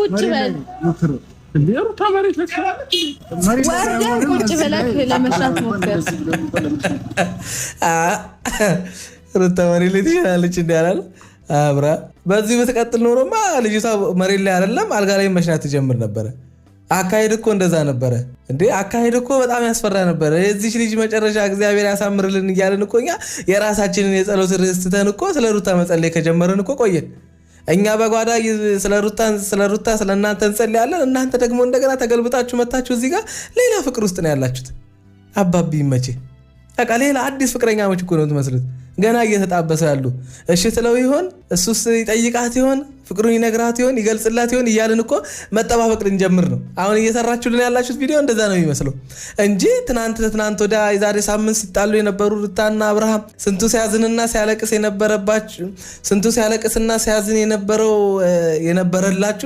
ቁጭ በል ሩታ መሬት ወርደህ ቁጭ ብለህ ለመስራት ሞክር። ሩታ መሬት ላይ ትችላለች እንዴ አላለ አብራ። በዚህ በተቀጥል ኖሮማ ልጅቷ መሬት ላይ አይደለም አልጋ ላይ መሽናት ትጀምር ነበረ። አካሄድ እኮ እንደዛ ነበረ እንዴ! አካሄድ እኮ በጣም ያስፈራ ነበረ። የዚህ ልጅ መጨረሻ እግዚአብሔር ያሳምርልን እያልን እኮ እኛ የራሳችንን የጸሎት ርዕስ ትተን እኮ ስለ ሩታ መጸለይ ከጀመርን እኮ ቆየን። እኛ በጓዳ ስለ ሩታ ስለ እናንተ እንጸልያለን። እናንተ ደግሞ እንደገና ተገልብጣችሁ መታችሁ እዚህ ጋር ሌላ ፍቅር ውስጥ ነው ያላችሁት። አባቢ መቼ በቃ ሌላ አዲስ ፍቅረኛሞች እኮ ነው የምትመስሉት። ገና እየተጣበሰ ያሉ እሺ ትለው ይሆን? እሱስ ይጠይቃት ይሆን? ፍቅሩን ይነግራት ይሆን? ይገልጽላት ይሆን? እያልን እኮ መጠባበቅ ልንጀምር ነው። አሁን እየሰራችሁልን ያላችሁት ቪዲዮ እንደዛ ነው የሚመስለው እንጂ ትናንት ወዲያ የዛሬ ሳምንት ሲጣሉ የነበሩ ሩታና አብርሃም ስንቱ ሲያዝንና ሲያለቅስ የነበረባችሁ ስንቱ ሲያለቅስና ሲያዝን የነበረላችሁ